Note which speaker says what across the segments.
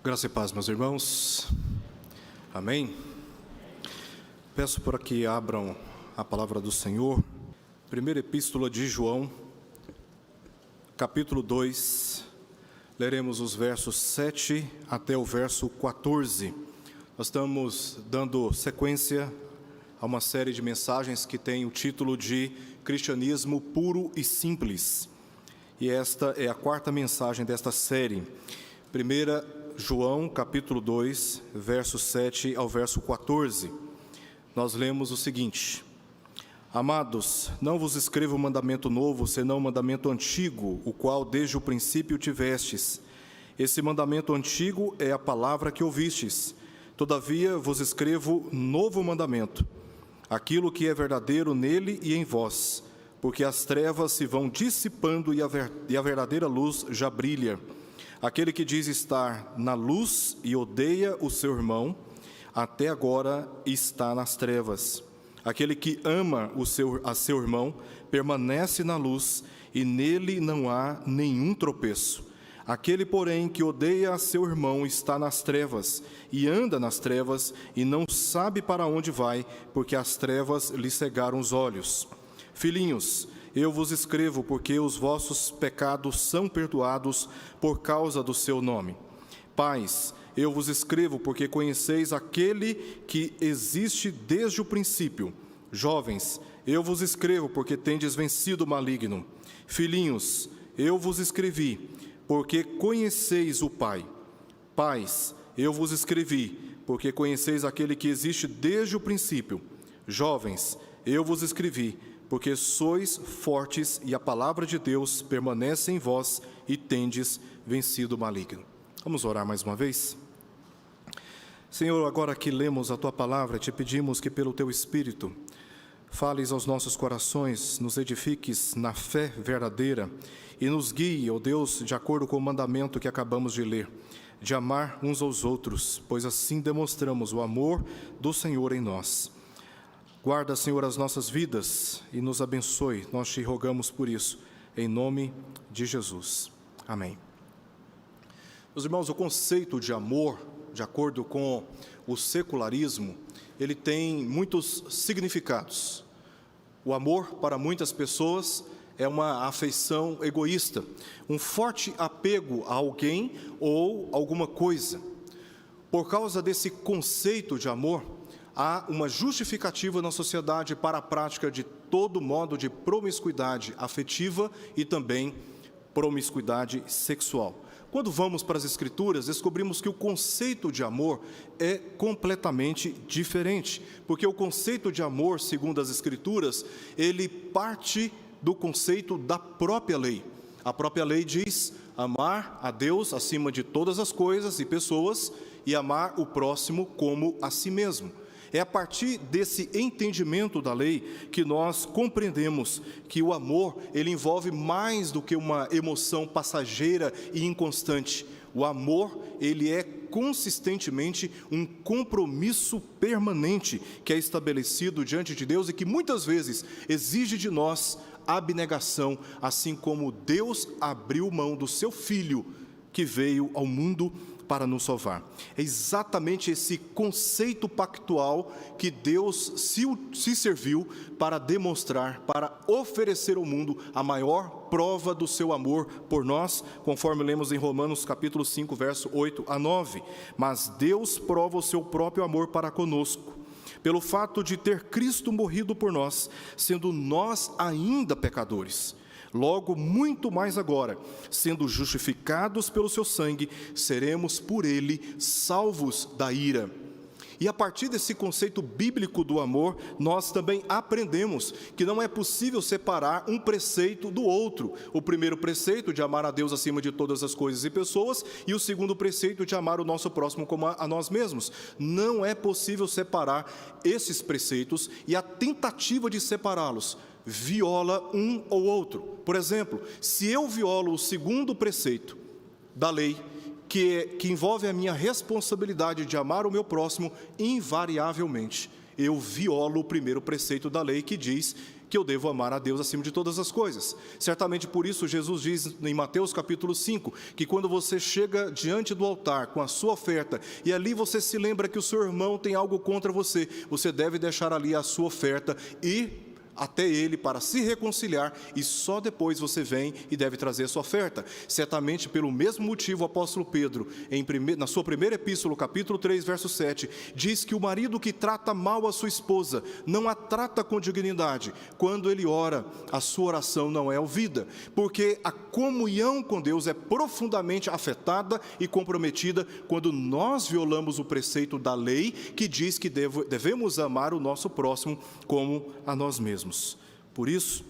Speaker 1: Graça e paz, meus irmãos. Amém. Peço para que abram a palavra do Senhor. Primeira Epístola de João, capítulo 2. Leremos os versos 7 até o verso 14. Nós estamos dando sequência a uma série de mensagens que tem o título de Cristianismo Puro e Simples. E esta é a quarta mensagem desta série. Primeira João, capítulo 2, verso 7 ao verso 14. Nós lemos o seguinte: Amados, não vos escrevo mandamento novo, senão mandamento antigo, o qual desde o princípio tivestes. Esse mandamento antigo é a palavra que ouvistes. Todavia vos escrevo novo mandamento, aquilo que é verdadeiro nele e em vós, porque as trevas se vão dissipando e a verdadeira luz já brilha. Aquele que diz estar na luz e odeia o seu irmão, até agora está nas trevas. Aquele que ama a seu irmão permanece na luz, e nele não há nenhum tropeço. Aquele, porém, que odeia a seu irmão está nas trevas, e anda nas trevas, e não sabe para onde vai, porque as trevas lhe cegaram os olhos. Filhinhos, eu vos escrevo porque os vossos pecados são perdoados por causa do seu nome. Pais, eu vos escrevo porque conheceis aquele que existe desde o princípio. Jovens, eu vos escrevo porque tendes vencido o maligno. Filhinhos, eu vos escrevi porque conheceis o Pai. Pais, eu vos escrevi porque conheceis aquele que existe desde o princípio. Jovens, eu vos escrevi porque sois fortes e a palavra de Deus permanece em vós e tendes vencido o maligno. Vamos orar mais uma vez? Senhor, agora que lemos a Tua palavra, te pedimos que pelo Teu Espírito fales aos nossos corações, nos edifiques na fé verdadeira e nos guie, ó Deus, de acordo com o mandamento que acabamos de ler, de amar uns aos outros, pois assim demonstramos o amor do Senhor em nós. Guarda, Senhor, as nossas vidas e nos abençoe, nós te rogamos por isso, em nome de Jesus. Amém. Meus irmãos, o conceito de amor, de acordo com o secularismo, ele tem muitos significados. O amor, para muitas pessoas, é uma afeição egoísta, um forte apego a alguém ou alguma coisa. Por causa desse conceito de amor, há uma justificativa na sociedade para a prática de todo modo de promiscuidade afetiva e também promiscuidade sexual. Quando vamos para as Escrituras, descobrimos que o conceito de amor é completamente diferente, porque o conceito de amor, segundo as Escrituras, ele parte do conceito da própria lei. A própria lei diz amar a Deus acima de todas as coisas e pessoas e amar o próximo como a si mesmo. É a partir desse entendimento da lei que nós compreendemos que o amor, ele envolve mais do que uma emoção passageira e inconstante. O amor, ele é consistentemente um compromisso permanente que é estabelecido diante de Deus e que muitas vezes exige de nós abnegação, assim como Deus abriu mão do seu Filho que veio ao mundo para nos salvar. É exatamente esse conceito pactual que Deus se serviu para demonstrar, para oferecer ao mundo a maior prova do seu amor por nós, conforme lemos em Romanos capítulo 5, verso 8 a 9. Mas Deus prova o seu próprio amor para conosco, pelo fato de ter Cristo morrido por nós, sendo nós ainda pecadores. Logo, muito mais agora, sendo justificados pelo seu sangue, seremos por ele salvos da ira. E a partir desse conceito bíblico do amor, nós também aprendemos que não é possível separar um preceito do outro. O primeiro preceito de amar a Deus acima de todas as coisas e pessoas, e o segundo preceito de amar o nosso próximo como a nós mesmos. Não é possível separar esses preceitos, e a tentativa de separá-los viola um ou outro. Por exemplo, se eu violo o segundo preceito da lei, que envolve a minha responsabilidade de amar o meu próximo, invariavelmente eu violo o primeiro preceito da lei que diz que eu devo amar a Deus acima de todas as coisas. Certamente por isso Jesus diz em Mateus capítulo 5, que quando você chega diante do altar com a sua oferta, e ali você se lembra que o seu irmão tem algo contra você, você deve deixar ali a sua oferta e até ele para se reconciliar, e só depois você vem e deve trazer a sua oferta. Certamente pelo mesmo motivo o apóstolo Pedro, na sua primeira epístola, capítulo 3, verso 7, diz que o marido que trata mal a sua esposa, não a trata com dignidade. Quando ele ora, a sua oração não é ouvida, porque a comunhão com Deus é profundamente afetada e comprometida quando nós violamos o preceito da lei, que diz que devemos amar o nosso próximo como a nós mesmos. Por isso,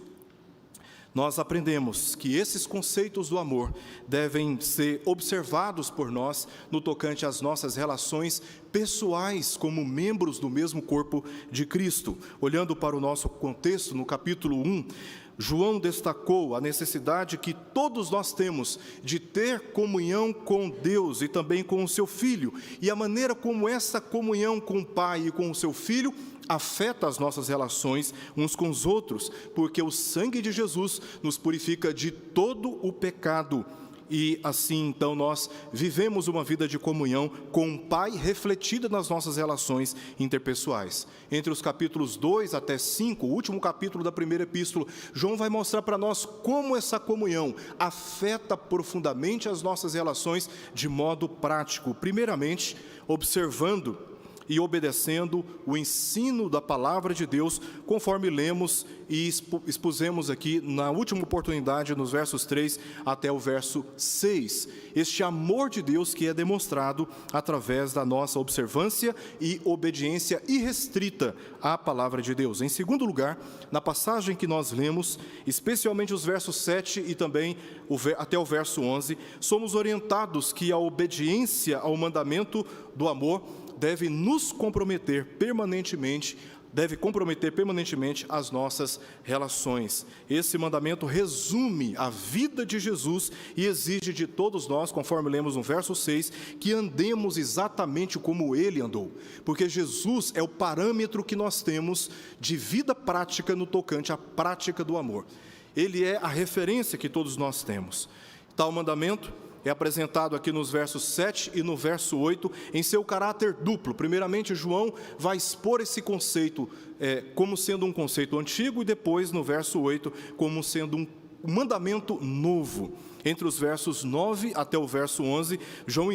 Speaker 1: nós aprendemos que esses conceitos do amor devem ser observados por nós no tocante às nossas relações pessoais como membros do mesmo corpo de Cristo. Olhando para o nosso contexto, no capítulo 1, João destacou a necessidade que todos nós temos de ter comunhão com Deus e também com o seu Filho, e a maneira como essa comunhão com o Pai e com o seu Filho afeta as nossas relações uns com os outros, porque o sangue de Jesus nos purifica de todo o pecado. E assim, então, nós vivemos uma vida de comunhão com o Pai refletida nas nossas relações interpessoais. Entre os capítulos 2 até 5, o último capítulo da primeira epístola, João vai mostrar para nós como essa comunhão afeta profundamente as nossas relações de modo prático. Primeiramente, observando e obedecendo o ensino da palavra de Deus, conforme lemos e expusemos aqui na última oportunidade, nos versos 3 até o verso 6. Este amor de Deus que é demonstrado através da nossa observância e obediência irrestrita à palavra de Deus. Em segundo lugar, na passagem que nós lemos, especialmente os versos 7 e também até o verso 11, somos orientados que a obediência ao mandamento do amor deve comprometer permanentemente as nossas relações. Esse mandamento resume a vida de Jesus e exige de todos nós, conforme lemos no verso 6, que andemos exatamente como Ele andou, porque Jesus é o parâmetro que nós temos de vida prática no tocante à prática do amor. Ele é a referência que todos nós temos. Tal mandamento é apresentado aqui nos versos 7 e no verso 8, em seu caráter duplo. Primeiramente, João vai expor esse conceito como sendo um conceito antigo, e depois, no verso 8, como sendo um mandamento novo. Entre os versos 9 até o verso 11, João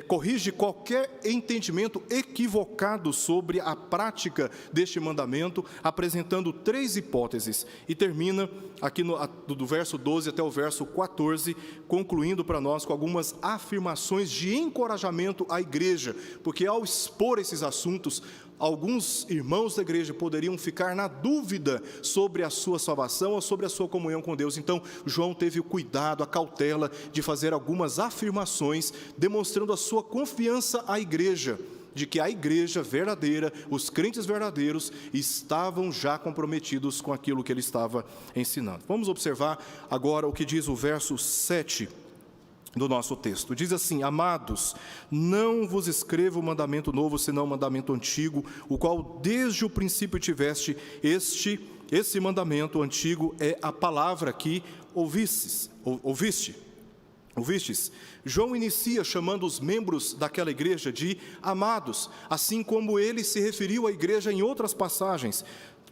Speaker 1: corrige qualquer entendimento equivocado sobre a prática deste mandamento, apresentando 3 hipóteses, e termina aqui do verso 12 até o verso 14, concluindo para nós com algumas afirmações de encorajamento à igreja, porque ao expor esses assuntos, alguns irmãos da igreja poderiam ficar na dúvida sobre a sua salvação ou sobre a sua comunhão com Deus. Então, João teve o cuidado, a cautela de fazer algumas afirmações, demonstrando a sua confiança à igreja, de que a igreja verdadeira, os crentes verdadeiros, estavam já comprometidos com aquilo que ele estava ensinando. Vamos observar agora o que diz o verso 7 do nosso texto. Diz assim: amados, não vos escrevo mandamento novo, senão mandamento antigo, o qual desde o princípio tiveste. Esse mandamento antigo é a palavra que ouvistes. João inicia chamando os membros daquela igreja de amados, assim como ele se referiu à igreja em outras passagens.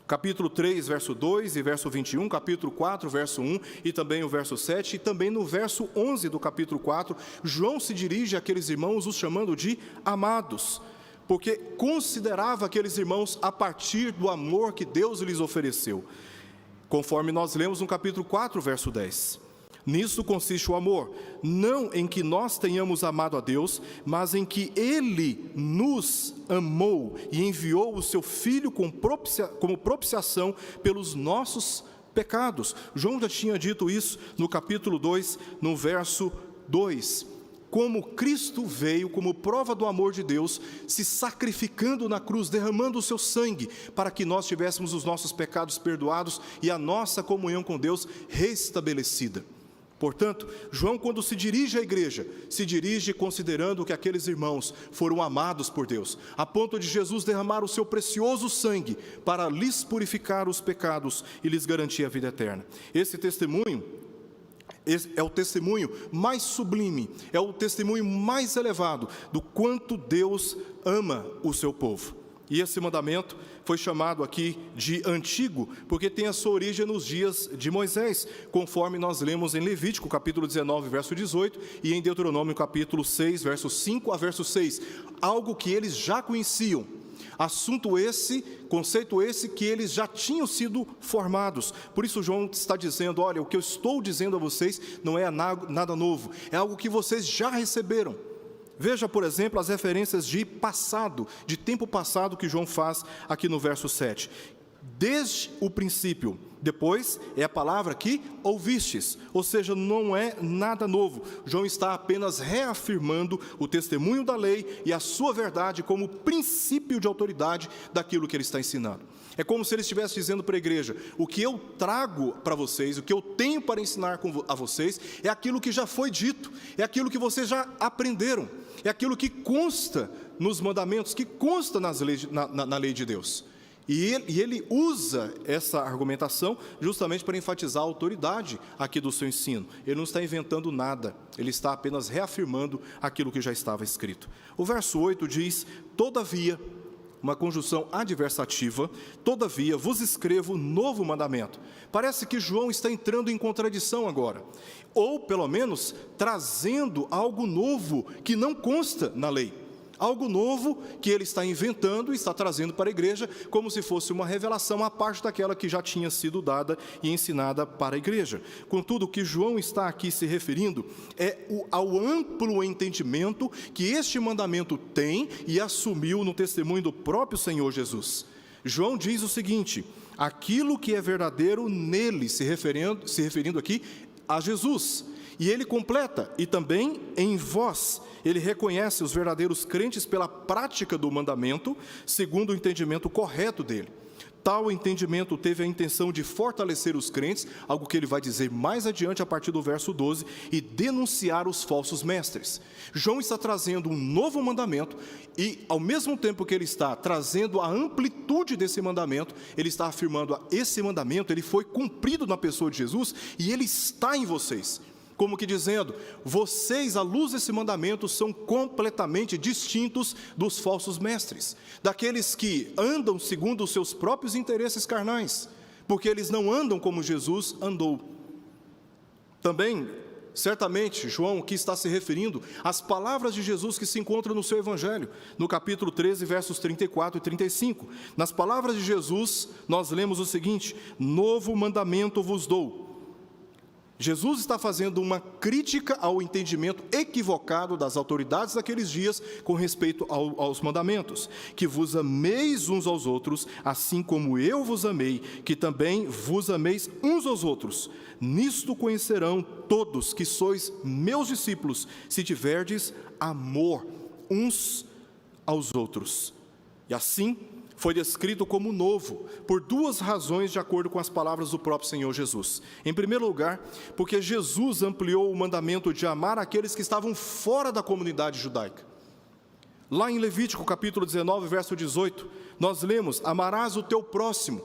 Speaker 1: Capítulo 3, verso 2 e verso 21, capítulo 4, verso 1 e também o verso 7, e também no verso 11 do capítulo 4, João se dirige àqueles irmãos os chamando de amados, porque considerava aqueles irmãos a partir do amor que Deus lhes ofereceu, conforme nós lemos no capítulo 4, verso 10. Nisso consiste o amor, não em que nós tenhamos amado a Deus, mas em que Ele nos amou e enviou o seu Filho como propiciação pelos nossos pecados. João já tinha dito isso no capítulo 2, no verso 2. Como Cristo veio como prova do amor de Deus, se sacrificando na cruz, derramando o seu sangue, para que nós tivéssemos os nossos pecados perdoados e a nossa comunhão com Deus restabelecida. Portanto, João, quando se dirige à igreja, se dirige considerando que aqueles irmãos foram amados por Deus, a ponto de Jesus derramar o seu precioso sangue para lhes purificar os pecados e lhes garantir a vida eterna. Esse é o testemunho mais sublime, é o testemunho mais elevado do quanto Deus ama o seu povo. E esse mandamento foi chamado aqui de antigo, porque tem a sua origem nos dias de Moisés, conforme nós lemos em Levítico, capítulo 19, verso 18, e em Deuteronômio, capítulo 6, verso 5 a verso 6, algo que eles já conheciam, assunto esse, conceito esse, que eles já tinham sido formados. Por isso João está dizendo, olha, o que eu estou dizendo a vocês não é nada novo, é algo que vocês já receberam. Veja, por exemplo, as referências de passado, de tempo passado que João faz aqui no verso 7. Desde o princípio, depois é a palavra que ouvistes, ou seja, não é nada novo. João está apenas reafirmando o testemunho da lei e a sua verdade como princípio de autoridade daquilo que ele está ensinando. É como se ele estivesse dizendo para a igreja, o que eu trago para vocês, o que eu tenho para ensinar a vocês, é aquilo que já foi dito, é aquilo que vocês já aprenderam, é aquilo que consta nos mandamentos, que consta na lei de Deus. E ele usa essa argumentação justamente para enfatizar a autoridade aqui do seu ensino. Ele não está inventando nada, ele está apenas reafirmando aquilo que já estava escrito. O verso 8 diz, todavia, uma conjunção adversativa, todavia vos escrevo novo mandamento. Parece que João está entrando em contradição agora, ou pelo menos trazendo algo novo que não consta na lei. Algo novo que ele está inventando e está trazendo para a igreja, como se fosse uma revelação à parte daquela que já tinha sido dada e ensinada para a igreja. Contudo, o que João está aqui se referindo é ao amplo entendimento que este mandamento tem e assumiu no testemunho do próprio Senhor Jesus. João diz o seguinte, aquilo que é verdadeiro nele, se referindo aqui a Jesus. E ele completa, e também em vós. Ele reconhece os verdadeiros crentes pela prática do mandamento, segundo o entendimento correto dele. Tal entendimento teve a intenção de fortalecer os crentes, algo que ele vai dizer mais adiante a partir do verso 12, e denunciar os falsos mestres. João está trazendo um novo mandamento, e ao mesmo tempo que ele está trazendo a amplitude desse mandamento, ele está afirmando que esse mandamento ele foi cumprido na pessoa de Jesus, e ele está em vocês. Como que dizendo, vocês, à luz desse mandamento, são completamente distintos dos falsos mestres, daqueles que andam segundo os seus próprios interesses carnais, porque eles não andam como Jesus andou. Também, certamente, João aqui está se referindo às palavras de Jesus que se encontram no seu Evangelho, no capítulo 13, versos 34 e 35. Nas palavras de Jesus, nós lemos o seguinte, novo mandamento vos dou. Jesus está fazendo uma crítica ao entendimento equivocado das autoridades daqueles dias com respeito aos mandamentos. Que vos ameis uns aos outros, assim como eu vos amei, que também vos ameis uns aos outros. Nisto conhecerão todos que sois meus discípulos, se tiverdes amor uns aos outros. E assim foi descrito como novo, por duas razões de acordo com as palavras do próprio Senhor Jesus. Em primeiro lugar, porque Jesus ampliou o mandamento de amar aqueles que estavam fora da comunidade judaica. Lá em Levítico, capítulo 19, verso 18, nós lemos, amarás o teu próximo.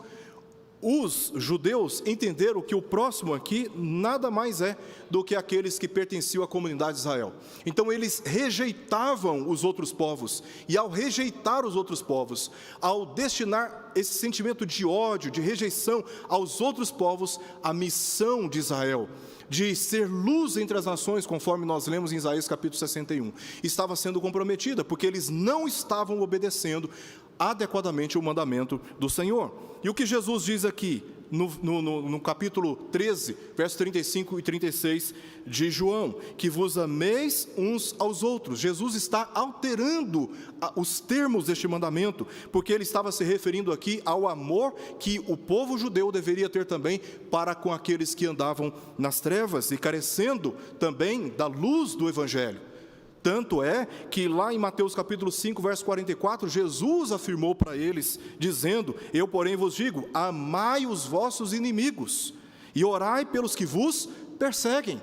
Speaker 1: Os judeus entenderam que o próximo aqui nada mais é do que aqueles que pertenciam à comunidade de Israel. Então eles rejeitavam os outros povos, e ao rejeitar os outros povos, ao destinar esse sentimento de ódio, de rejeição aos outros povos, a missão de Israel, de ser luz entre as nações, conforme nós lemos em Isaías capítulo 61, estava sendo comprometida, porque eles não estavam obedecendo adequadamente o mandamento do Senhor. E o que Jesus diz aqui, no capítulo 13, versos 35 e 36 de João, que vos ameis uns aos outros. Jesus está alterando os termos deste mandamento, porque ele estava se referindo aqui ao amor que o povo judeu deveria ter também para com aqueles que andavam nas trevas e carecendo também da luz do Evangelho. Tanto é que lá em Mateus capítulo 5, verso 44, Jesus afirmou para eles, dizendo, eu porém vos digo, amai os vossos inimigos, e orai pelos que vos perseguem.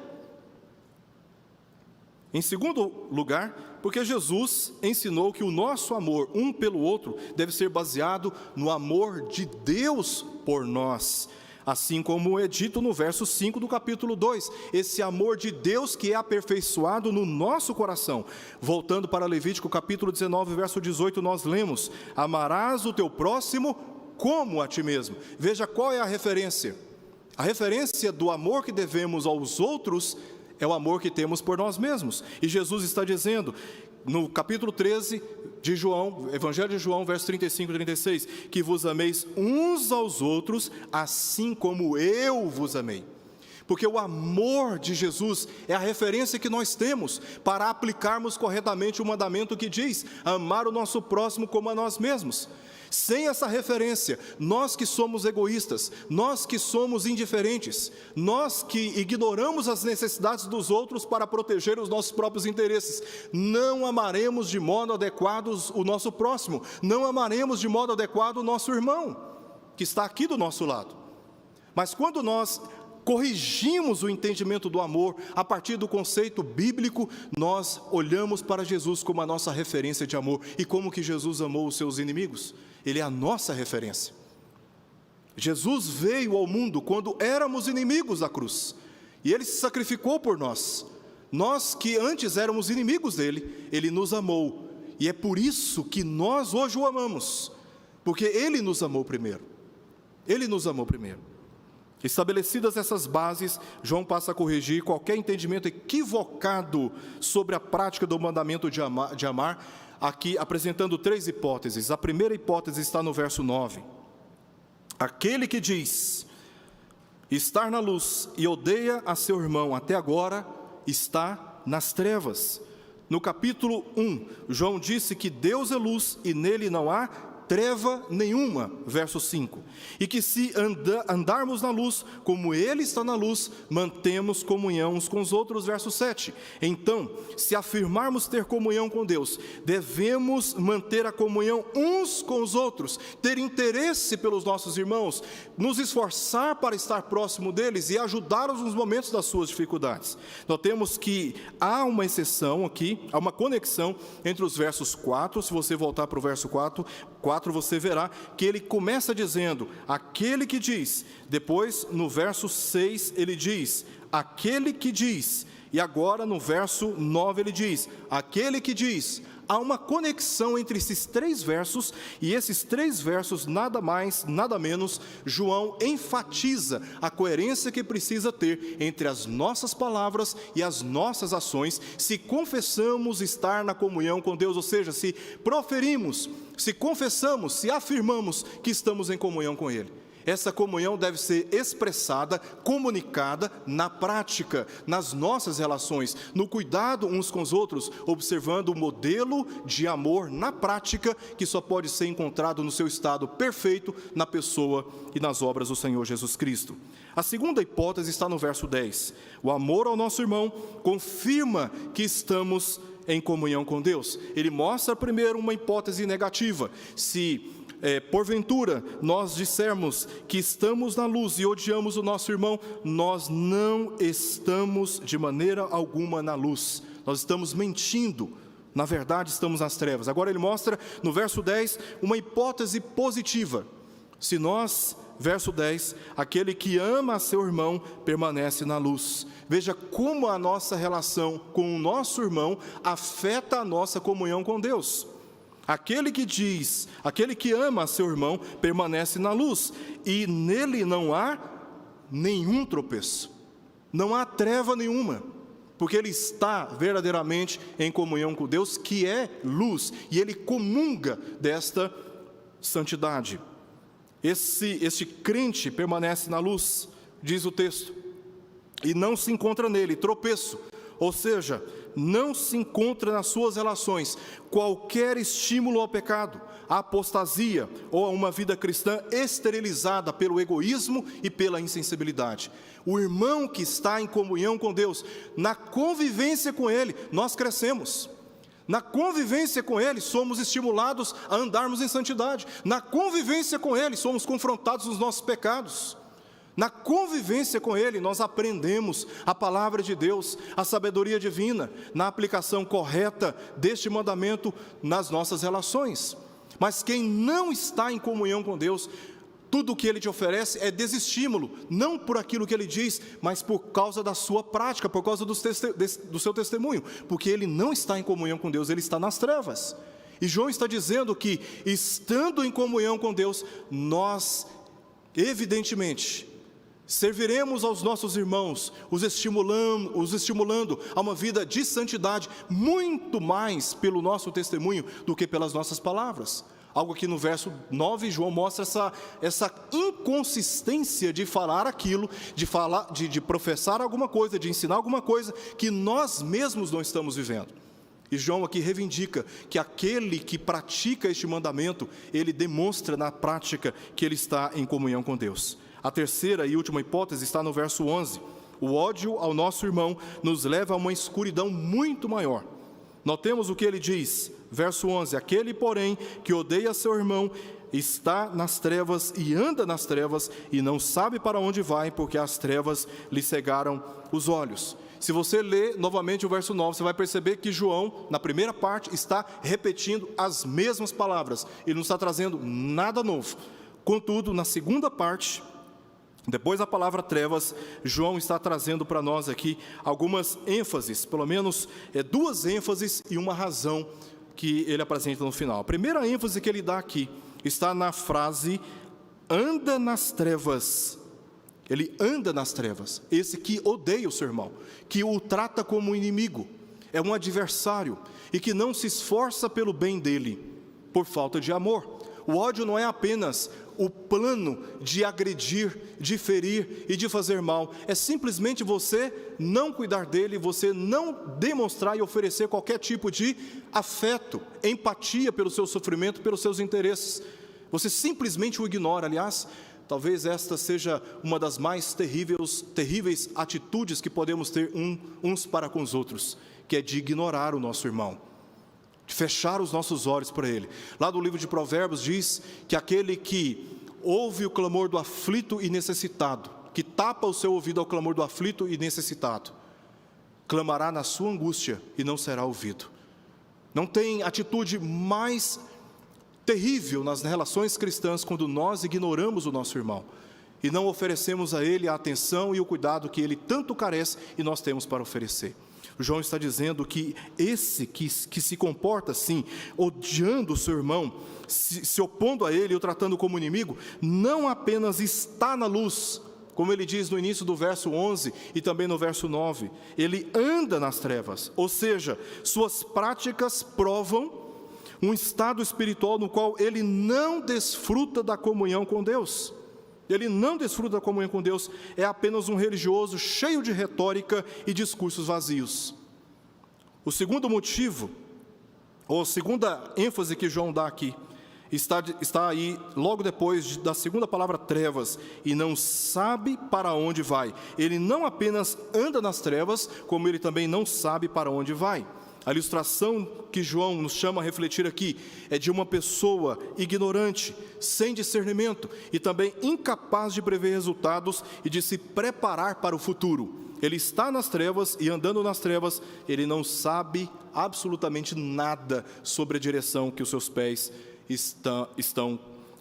Speaker 1: Em segundo lugar, porque Jesus ensinou que o nosso amor um pelo outro deve ser baseado no amor de Deus por nós. Assim como é dito no verso 5 do capítulo 2, esse amor de Deus que é aperfeiçoado no nosso coração. Voltando para Levítico capítulo 19, verso 18, nós lemos: amarás o teu próximo como a ti mesmo. Veja qual é a referência. A referência do amor que devemos aos outros é o amor que temos por nós mesmos. E Jesus está dizendo, no capítulo 13 de João, Evangelho de João, verso 35 e 36, que vos ameis uns aos outros, assim como eu vos amei. Porque o amor de Jesus é a referência que nós temos para aplicarmos corretamente o mandamento que diz: amar o nosso próximo como a nós mesmos. Sem essa referência, nós que somos egoístas, nós que somos indiferentes, nós que ignoramos as necessidades dos outros para proteger os nossos próprios interesses, não amaremos de modo adequado o nosso próximo, não amaremos de modo adequado o nosso irmão, que está aqui do nosso lado. Mas quando nós corrigimos o entendimento do amor a partir do conceito bíblico, nós olhamos para Jesus como a nossa referência de amor. E como que Jesus amou os seus inimigos? Ele é a nossa referência. Jesus veio ao mundo quando éramos inimigos da cruz, e Ele se sacrificou por nós. Nós que antes éramos inimigos dele, Ele nos amou, e é por isso que nós hoje o amamos, porque Ele nos amou primeiro. Ele nos amou primeiro. Estabelecidas essas bases, João passa a corrigir qualquer entendimento equivocado sobre a prática do mandamento de amar, aqui apresentando três hipóteses. A primeira hipótese está no verso 9. Aquele que diz estar na luz e odeia a seu irmão até agora, está nas trevas. No capítulo 1, João disse que Deus é luz e nele não há treva nenhuma, verso 5, e que se andarmos na luz, como Ele está na luz, mantemos comunhão uns com os outros, verso 7. Então, se afirmarmos ter comunhão com Deus, devemos manter a comunhão uns com os outros, ter interesse pelos nossos irmãos, nos esforçar para estar próximo deles e ajudá-los nos momentos das suas dificuldades. Notemos que há uma exceção aqui, há uma conexão entre os versos 4, se você voltar para o verso 4, você verá que ele começa dizendo, aquele que diz, depois no verso 6 ele diz, aquele que diz, e agora no verso 9 ele diz, aquele que diz. Há uma conexão entre esses três versos, e esses três versos, nada mais, nada menos, João enfatiza a coerência que precisa ter entre as nossas palavras e as nossas ações, se confessamos estar na comunhão com Deus, ou seja, se proferimos, se confessamos, se afirmamos que estamos em comunhão com Ele. Essa comunhão deve ser expressada, comunicada na prática, nas nossas relações, no cuidado uns com os outros, observando o modelo de amor na prática, que só pode ser encontrado no seu estado perfeito, na pessoa e nas obras do Senhor Jesus Cristo. A segunda hipótese está no verso 10. O amor ao nosso irmão confirma que estamos em comunhão com Deus. Ele mostra primeiro uma hipótese negativa. Se porventura nós dissermos que estamos na luz e odiamos o nosso irmão, nós não estamos de maneira alguma na luz, nós estamos mentindo, na verdade estamos nas trevas. Agora ele mostra no verso 10 uma hipótese positiva. Se nós, verso 10, aquele que ama a seu irmão permanece na luz. Veja como a nossa relação com o nosso irmão afeta a nossa comunhão com Deus. Aquele que diz, aquele que ama a seu irmão, permanece na luz, e nele não há nenhum tropeço, não há treva nenhuma, porque ele está verdadeiramente em comunhão com Deus, que é luz, e ele comunga desta santidade. Este crente permanece na luz, diz o texto, e não se encontra nele tropeço, ou seja, não se encontra nas suas relações qualquer estímulo ao pecado, à apostasia ou a uma vida cristã esterilizada pelo egoísmo e pela insensibilidade. O irmão que está em comunhão com Deus, na convivência com Ele, nós crescemos. Na convivência com Ele, somos estimulados a andarmos em santidade. Na convivência com Ele, somos confrontados nos nossos pecados. Na convivência com Ele, nós aprendemos a palavra de Deus, a sabedoria divina, na aplicação correta deste mandamento nas nossas relações. Mas quem não está em comunhão com Deus, tudo o que Ele te oferece é desestímulo, não por aquilo que Ele diz, mas por causa da sua prática, por causa do seu testemunho, porque ele não está em comunhão com Deus, ele está nas trevas. E João está dizendo que, estando em comunhão com Deus, nós, evidentemente, serviremos aos nossos irmãos, os estimulando a uma vida de santidade, muito mais pelo nosso testemunho do que pelas nossas palavras. Algo que no verso 9, João mostra essa inconsistência de falar aquilo, de professar alguma coisa, de ensinar alguma coisa que nós mesmos não estamos vivendo. E João aqui reivindica que aquele que pratica este mandamento, ele demonstra na prática que ele está em comunhão com Deus. A terceira e última hipótese está no verso 11. O ódio ao nosso irmão nos leva a uma escuridão muito maior. Notemos o que ele diz, verso 11: aquele, porém, que odeia seu irmão, está nas trevas e anda nas trevas, e não sabe para onde vai, porque as trevas lhe cegaram os olhos. Se você ler novamente o verso 9, você vai perceber que João, na primeira parte, está repetindo as mesmas palavras. Ele não está trazendo nada novo. Contudo, na segunda parte, depois da palavra trevas, João está trazendo para nós aqui algumas ênfases, pelo menos duas ênfases e uma razão que ele apresenta no final. A primeira ênfase que ele dá aqui está na frase, anda nas trevas. Ele anda nas trevas, esse que odeia o seu irmão, que o trata como um inimigo, é um adversário, e que não se esforça pelo bem dele, por falta de amor. O ódio não é apenas o plano de agredir, de ferir e de fazer mal, é simplesmente você não cuidar dele, você não demonstrar e oferecer qualquer tipo de afeto, empatia pelo seu sofrimento, pelos seus interesses. Você simplesmente o ignora. Aliás, talvez esta seja uma das mais terríveis atitudes que podemos ter uns para com os outros, que é de ignorar o nosso irmão, de fechar os nossos olhos para ele. Lá do livro de Provérbios diz que aquele que ouve o clamor do aflito e necessitado, que tapa o seu ouvido ao clamor do aflito e necessitado, clamará na sua angústia e não será ouvido. Não tem atitude mais terrível nas relações cristãs quando nós ignoramos o nosso irmão e não oferecemos a ele a atenção e o cuidado que ele tanto carece e nós temos para oferecer. João está dizendo que esse que se comporta assim, odiando o seu irmão, se opondo a ele e o tratando como inimigo, não apenas está na luz, como ele diz no início do verso 11 e também no verso 9, ele anda nas trevas, ou seja, suas práticas provam um estado espiritual no qual ele não desfruta da comunhão com Deus. Ele não desfruta da comunhão com Deus, é apenas um religioso cheio de retórica e discursos vazios. O segundo motivo, ou a segunda ênfase que João dá aqui, está aí logo depois da segunda palavra trevas, e não sabe para onde vai. Ele não apenas anda nas trevas, como ele também não sabe para onde vai. A ilustração que João nos chama a refletir aqui é de uma pessoa ignorante, sem discernimento e também incapaz de prever resultados e de se preparar para o futuro. Ele está nas trevas e, andando nas trevas, ele não sabe absolutamente nada sobre a direção que os seus pés estão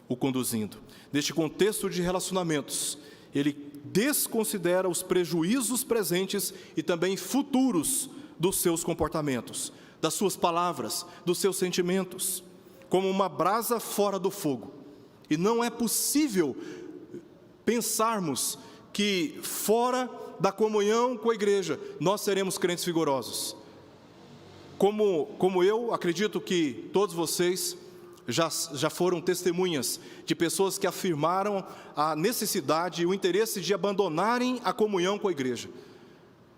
Speaker 1: o conduzindo. Neste contexto de relacionamentos, ele desconsidera os prejuízos presentes e também futuros dos seus comportamentos, das suas palavras, dos seus sentimentos, como uma brasa fora do fogo. E não é possível pensarmos que fora da comunhão com a igreja nós seremos crentes vigorosos. Como eu acredito que todos vocês já foram testemunhas de pessoas que afirmaram a necessidade e o interesse de abandonarem a comunhão com a igreja,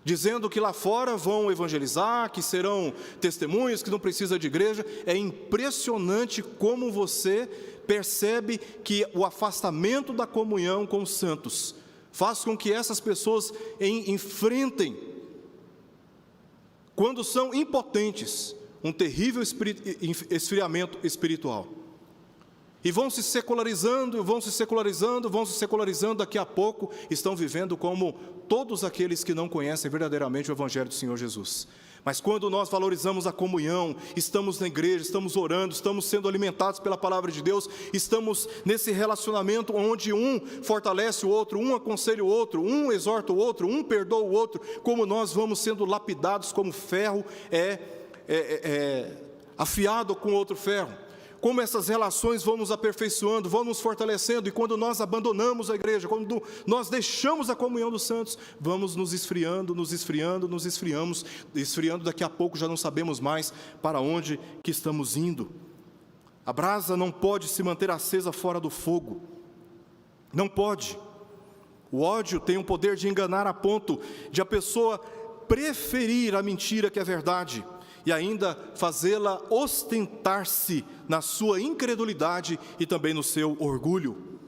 Speaker 1: dizendo que lá fora vão evangelizar, que serão testemunhas, que não precisa de igreja. É impressionante como você percebe que o afastamento da comunhão com os santos faz com que essas pessoas enfrentem, quando são impotentes, um terrível esfriamento espiritual. e vão se secularizando, daqui a pouco estão vivendo como todos aqueles que não conhecem verdadeiramente o Evangelho do Senhor Jesus. Mas quando nós valorizamos a comunhão, estamos na igreja, estamos orando, estamos sendo alimentados pela palavra de Deus, estamos nesse relacionamento onde um fortalece o outro, um aconselha o outro, um exorta o outro, um perdoa o outro, como nós vamos sendo lapidados como ferro afiado com outro ferro. Como essas relações vão nos aperfeiçoando, vão nos fortalecendo, e quando nós abandonamos a igreja, quando nós deixamos a comunhão dos santos, vamos nos esfriando, daqui a pouco já não sabemos mais para onde que estamos indo. A brasa não pode se manter acesa fora do fogo, não pode. O ódio tem o poder de enganar a ponto de a pessoa preferir a mentira que a verdade, e ainda fazê-la ostentar-se na sua incredulidade e também no seu orgulho.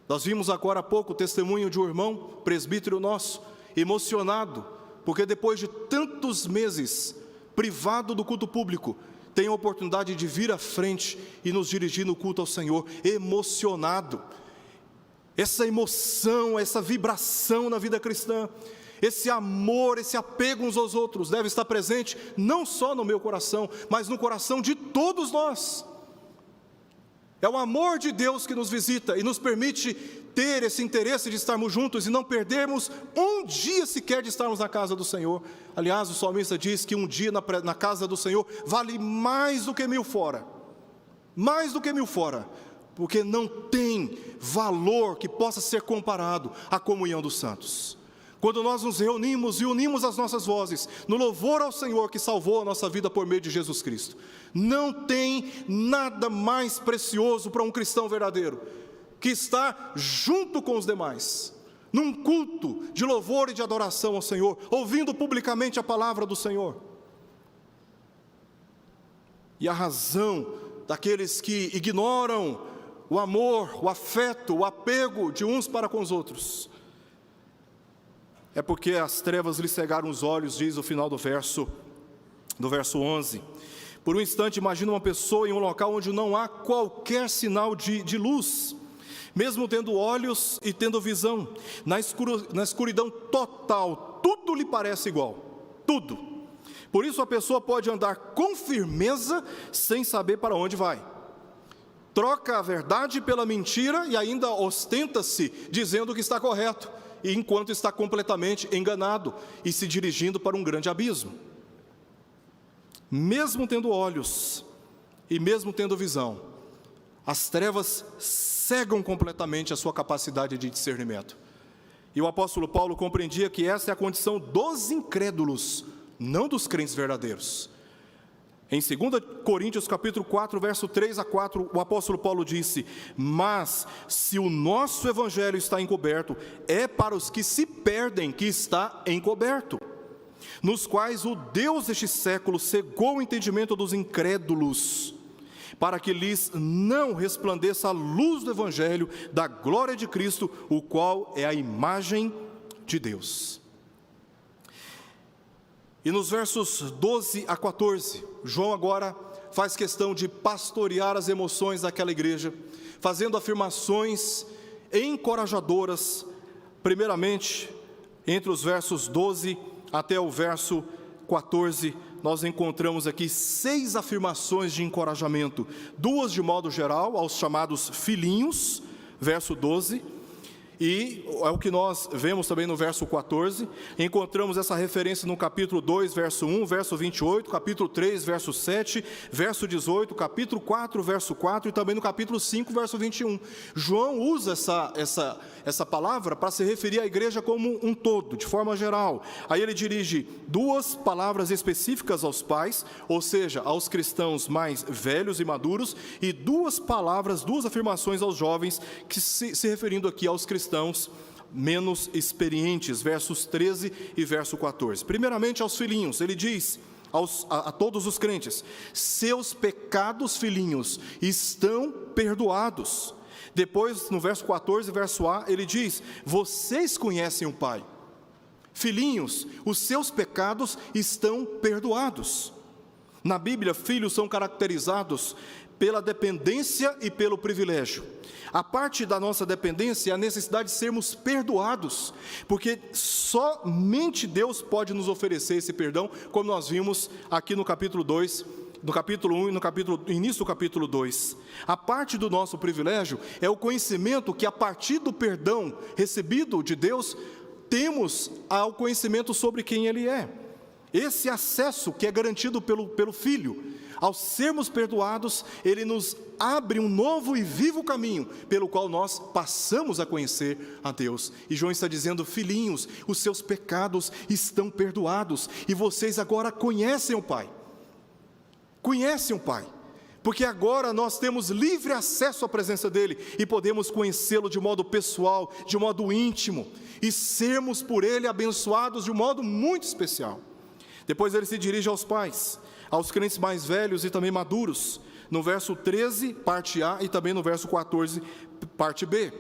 Speaker 1: Nós vimos agora há pouco o testemunho de um irmão, presbítero nosso, emocionado, porque depois de tantos meses privado do culto público, tem a oportunidade de vir à frente e nos dirigir no culto ao Senhor, emocionado. Essa emoção, essa vibração na vida cristã, esse amor, esse apego uns aos outros deve estar presente não só no meu coração, mas no coração de todos nós. É o amor de Deus que nos visita e nos permite ter esse interesse de estarmos juntos e não perdermos um dia sequer de estarmos na casa do Senhor. Aliás, o salmista diz que um dia na casa do Senhor vale mais do que 1000 fora. Mais do que 1000 fora, porque não tem valor que possa ser comparado à comunhão dos santos. Quando nós nos reunimos e unimos as nossas vozes no louvor ao Senhor que salvou a nossa vida por meio de Jesus Cristo, não tem nada mais precioso para um cristão verdadeiro que estar junto com os demais, num culto de louvor e de adoração ao Senhor, ouvindo publicamente a palavra do Senhor. E a razão daqueles que ignoram o amor, o afeto, o apego de uns para com os outros, é porque as trevas lhe cegaram os olhos, diz o final do verso 11. Por um instante, imagina uma pessoa em um local onde não há qualquer sinal de luz, mesmo tendo olhos e tendo visão, na escuridão total, tudo lhe parece igual, tudo. Por isso a pessoa pode andar com firmeza, sem saber para onde vai. Troca a verdade pela mentira e ainda ostenta-se, dizendo que está correto, enquanto está completamente enganado e se dirigindo para um grande abismo. Mesmo tendo olhos e mesmo tendo visão, as trevas cegam completamente a sua capacidade de discernimento. E o apóstolo Paulo compreendia que essa é a condição dos incrédulos, não dos crentes verdadeiros. Em 2 Coríntios capítulo 4, verso 3 a 4, o apóstolo Paulo disse: mas se o nosso evangelho está encoberto, é para os que se perdem que está encoberto, nos quais o Deus deste século cegou o entendimento dos incrédulos, para que lhes não resplandeça a luz do evangelho da glória de Cristo, o qual é a imagem de Deus. E nos versos 12 a 14, João agora faz questão de pastorear as emoções daquela igreja, fazendo afirmações encorajadoras, primeiramente, entre os versos 12 até o verso 14, nós encontramos aqui 6 afirmações de encorajamento, 2 de modo geral, aos chamados filhinhos, verso 12, e é o que nós vemos também no verso 14, encontramos essa referência no capítulo 2, verso 1, verso 28, capítulo 3, verso 7, verso 18, capítulo 4, verso 4 e também no capítulo 5, verso 21. João usa essa palavra para se referir à igreja como um todo, de forma geral. Aí ele dirige 2 palavras específicas aos pais, ou seja, aos cristãos mais velhos e maduros, e 2 palavras, 2 afirmações aos jovens, que se referindo aqui aos cristãos menos experientes, versos 13 e verso 14. Primeiramente aos filhinhos, ele diz a todos os crentes: seus pecados, filhinhos, estão perdoados. Depois, no verso 14, verso A, ele diz: vocês conhecem o Pai. Filhinhos, os seus pecados estão perdoados. Na Bíblia, filhos são caracterizados pela dependência e pelo privilégio. A parte da nossa dependência é a necessidade de sermos perdoados, porque somente Deus pode nos oferecer esse perdão, como nós vimos aqui no capítulo 2, no capítulo 1 e no início do capítulo 2. A parte do nosso privilégio é o conhecimento que, a partir do perdão recebido de Deus, temos ao conhecimento sobre quem Ele é. Esse acesso que é garantido pelo Filho, ao sermos perdoados, Ele nos abre um novo e vivo caminho, pelo qual nós passamos a conhecer a Deus. E João está dizendo: filhinhos, os seus pecados estão perdoados, e vocês agora conhecem o Pai. Conhecem o Pai, porque agora nós temos livre acesso à presença dEle, e podemos conhecê-lo de modo pessoal, de modo íntimo, e sermos por Ele abençoados de um modo muito especial. Depois ele se dirige aos pais, aos crentes mais velhos e também maduros, no verso 13, parte A, e também no verso 14, parte B.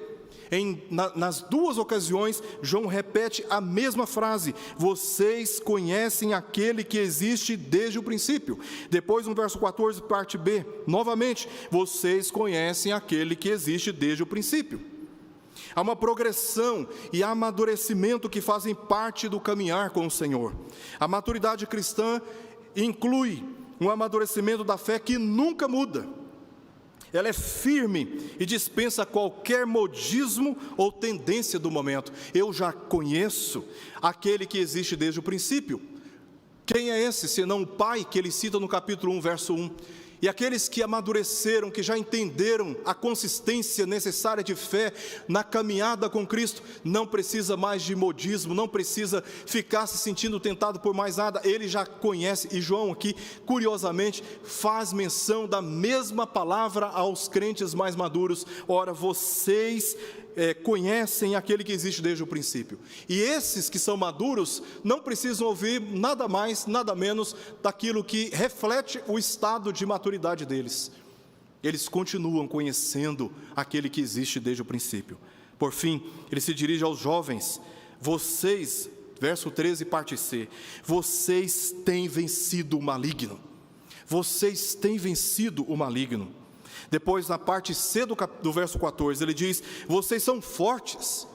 Speaker 1: Nas duas ocasiões, João repete a mesma frase: vocês conhecem aquele que existe desde o princípio. Depois, no verso 14, parte B, novamente: vocês conhecem aquele que existe desde o princípio. Há uma progressão e amadurecimento que fazem parte do caminhar com o Senhor. A maturidade cristã inclui um amadurecimento da fé que nunca muda. Ela é firme e dispensa qualquer modismo ou tendência do momento. Eu já conheço aquele que existe desde o princípio. Quem é esse, senão o Pai, que ele cita no capítulo 1, verso 1? E aqueles que amadureceram, que já entenderam a consistência necessária de fé na caminhada com Cristo, não precisa mais de modismo, não precisa ficar se sentindo tentado por mais nada. Ele já conhece. E João aqui, curiosamente, faz menção da mesma palavra aos crentes mais maduros: ora, vocês conhecem aquele que existe desde o princípio. E esses que são maduros não precisam ouvir nada mais, nada menos daquilo que reflete o estado de maturidade deles. Eles continuam conhecendo aquele que existe desde o princípio. Por fim, ele se dirige aos jovens: vocês, verso 13, parte C, vocês têm vencido o maligno. Vocês têm vencido o maligno. Depois, na parte C do verso 14, ele diz: vocês são fortes,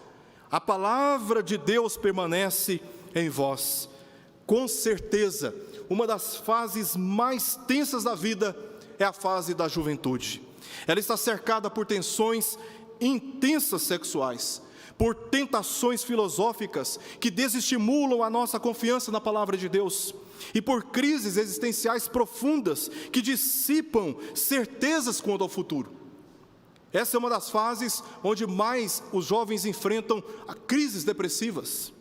Speaker 1: a palavra de Deus permanece em vós. Com certeza, uma das fases mais tensas da vida é a fase da juventude. Ela está cercada por tensões intensas sexuais, por tentações filosóficas que desestimulam a nossa confiança na palavra de Deus, e por crises existenciais profundas que dissipam certezas quanto ao futuro. Essa é uma das fases onde mais os jovens enfrentam crises depressivas.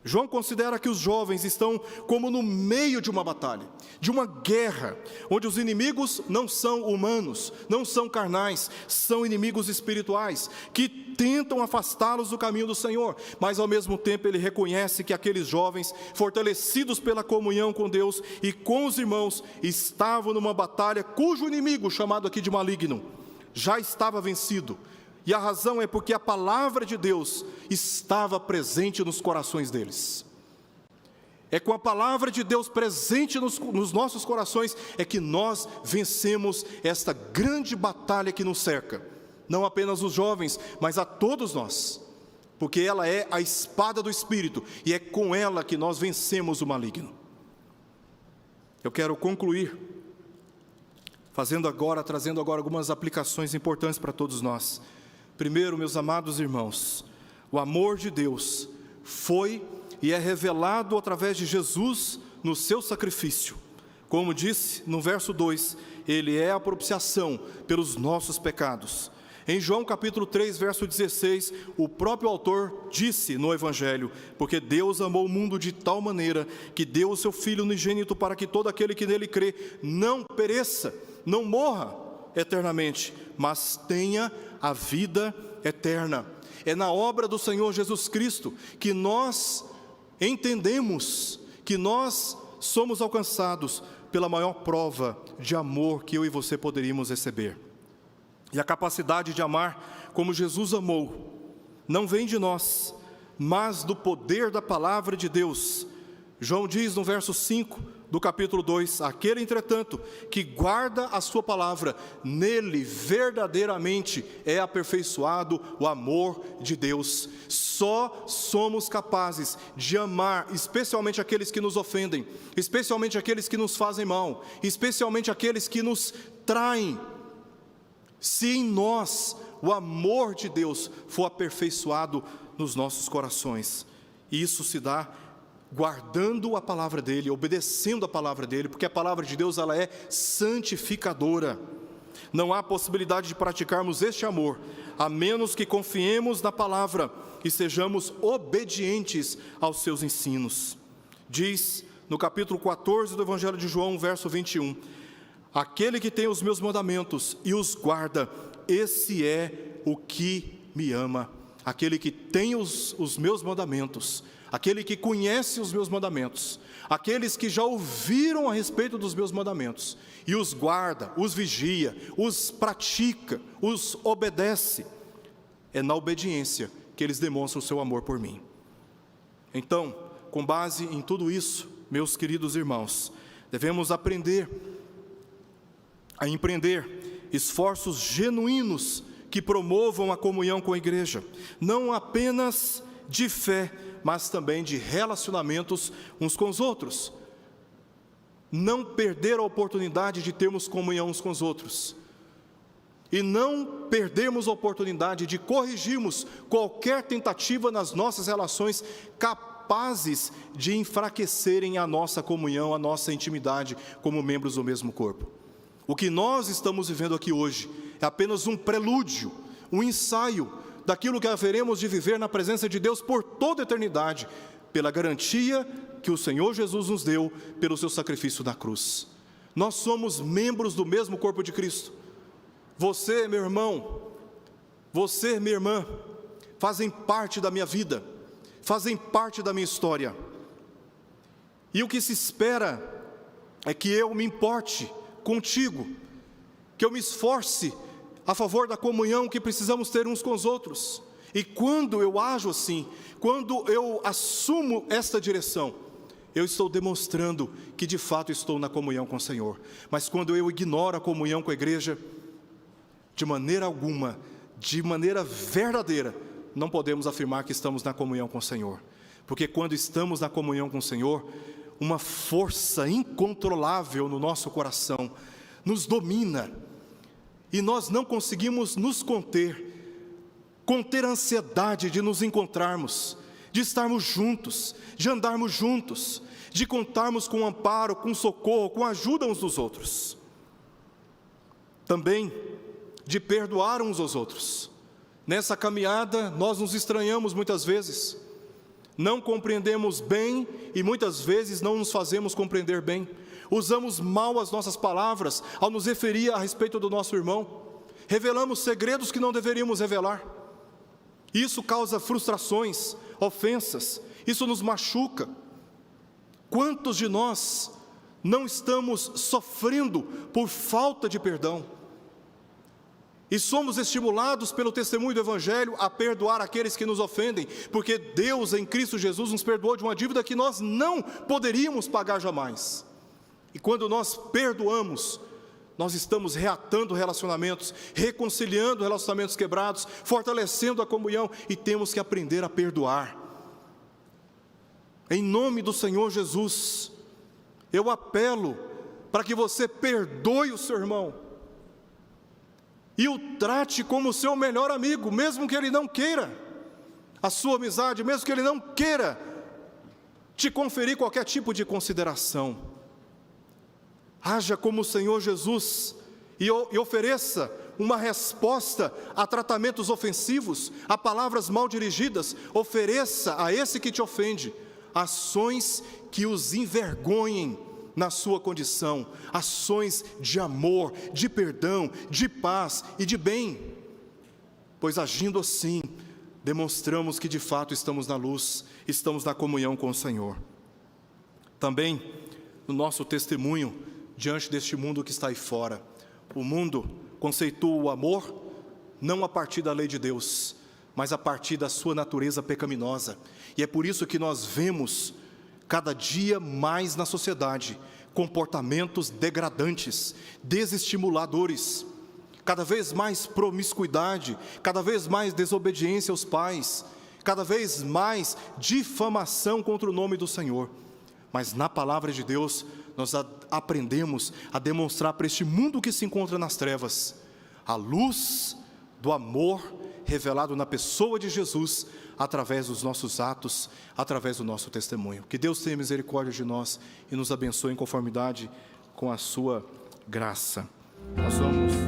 Speaker 1: João considera que os jovens estão como no meio de uma batalha, de uma guerra, onde os inimigos não são humanos, não são carnais, são inimigos espirituais, que tentam afastá-los do caminho do Senhor. Mas ao mesmo tempo ele reconhece que aqueles jovens, fortalecidos pela comunhão com Deus e com os irmãos, estavam numa batalha cujo inimigo, chamado aqui de maligno, já estava vencido. E a razão é porque a palavra de Deus estava presente nos corações deles. É com a palavra de Deus presente nos nossos corações é que nós vencemos esta grande batalha que nos cerca. Não apenas os jovens, mas a todos nós. Porque ela é a espada do Espírito, e é com ela que nós vencemos o maligno. Eu quero concluir trazendo agora algumas aplicações importantes para todos nós. Primeiro, meus amados irmãos, o amor de Deus foi e é revelado através de Jesus no seu sacrifício. Como disse no verso 2, Ele é a propiciação pelos nossos pecados. Em João capítulo 3, verso 16, o próprio autor disse no Evangelho: porque Deus amou o mundo de tal maneira que deu o seu Filho unigênito para que todo aquele que nele crê não pereça, não morra eternamente, mas tenha a vida eterna. É na obra do Senhor Jesus Cristo que nós entendemos que nós somos alcançados pela maior prova de amor que eu e você poderíamos receber. E a capacidade de amar como Jesus amou não vem de nós, mas do poder da palavra de Deus. João diz no verso 5 do capítulo 2, aquele, entretanto, que guarda a sua palavra, nele verdadeiramente é aperfeiçoado o amor de Deus. Só somos capazes de amar, especialmente aqueles que nos ofendem, especialmente aqueles que nos fazem mal, especialmente aqueles que nos traem, se em nós o amor de Deus for aperfeiçoado nos nossos corações. E isso se dá guardando a palavra dele, obedecendo a palavra dele, porque a palavra de Deus, ela é santificadora. Não há possibilidade de praticarmos este amor, a menos que confiemos na palavra e sejamos obedientes aos seus ensinos. Diz no capítulo 14 do Evangelho de João, verso 21, aquele que tem os meus mandamentos e os guarda, esse é o que me ama. Aquele que tem os meus mandamentos, aquele que conhece os meus mandamentos, aqueles que já ouviram a respeito dos meus mandamentos, e os guarda, os vigia, os pratica, os obedece, é na obediência que eles demonstram o seu amor por mim. Então, com base em tudo isso, meus queridos irmãos, devemos aprender a empreender esforços genuínos que promovam a comunhão com a igreja, não apenas de fé, mas também de relacionamentos uns com os outros. Não perder a oportunidade de termos comunhão uns com os outros. E não perdermos a oportunidade de corrigirmos qualquer tentativa nas nossas relações capazes de enfraquecerem a nossa comunhão, a nossa intimidade como membros do mesmo corpo. O que nós estamos vivendo aqui hoje é apenas um prelúdio, um ensaio daquilo que haveremos de viver na presença de Deus por toda a eternidade, pela garantia que o Senhor Jesus nos deu pelo seu sacrifício na cruz. Nós somos membros do mesmo corpo de Cristo. Você, meu irmão, você, minha irmã, fazem parte da minha vida, fazem parte da minha história. E o que se espera é que eu me importe contigo, que eu me esforce a favor da comunhão que precisamos ter uns com os outros. E quando eu ajo assim, quando eu assumo esta direção, eu estou demonstrando que de fato estou na comunhão com o Senhor. Mas quando eu ignoro a comunhão com a igreja, de maneira alguma, de maneira verdadeira, não podemos afirmar que estamos na comunhão com o Senhor. Porque quando estamos na comunhão com o Senhor, uma força incontrolável no nosso coração nos domina, e nós não conseguimos nos conter a ansiedade de nos encontrarmos, de estarmos juntos, de andarmos juntos, de contarmos com amparo, com socorro, com ajuda uns dos outros. Também de perdoar uns aos outros. Nessa caminhada nós nos estranhamos muitas vezes, não compreendemos bem e muitas vezes não nos fazemos compreender bem. Usamos mal as nossas palavras ao nos referir a respeito do nosso irmão. Revelamos segredos que não deveríamos revelar. Isso causa frustrações, ofensas, isso nos machuca. Quantos de nós não estamos sofrendo por falta de perdão? E somos estimulados pelo testemunho do Evangelho a perdoar aqueles que nos ofendem, porque Deus em Cristo Jesus nos perdoou de uma dívida que nós não poderíamos pagar jamais. E quando nós perdoamos, nós estamos reatando relacionamentos, reconciliando relacionamentos quebrados, fortalecendo a comunhão, e temos que aprender a perdoar. Em nome do Senhor Jesus, eu apelo para que você perdoe o seu irmão e o trate como seu melhor amigo, mesmo que ele não queira a sua amizade, mesmo que ele não queira te conferir qualquer tipo de consideração. Haja como o Senhor Jesus e ofereça uma resposta a tratamentos ofensivos, a palavras mal dirigidas. Ofereça a esse que te ofende ações que os envergonhem na sua condição, ações de amor, de perdão, de paz e de bem, pois agindo assim, demonstramos que de fato estamos na luz, estamos na comunhão com o Senhor. Também, no nosso testemunho, diante deste mundo que está aí fora, o mundo conceitua o amor, não a partir da lei de Deus, mas a partir da sua natureza pecaminosa, e é por isso que nós vemos, cada dia mais na sociedade, comportamentos degradantes, desestimuladores, cada vez mais promiscuidade, cada vez mais desobediência aos pais, cada vez mais difamação contra o nome do Senhor. Mas na palavra de Deus, nós aprendemos a demonstrar para este mundo que se encontra nas trevas a luz do amor revelado na pessoa de Jesus, através dos nossos atos, através do nosso testemunho. Que Deus tenha misericórdia de nós e nos abençoe em conformidade com a sua graça. Nós vamos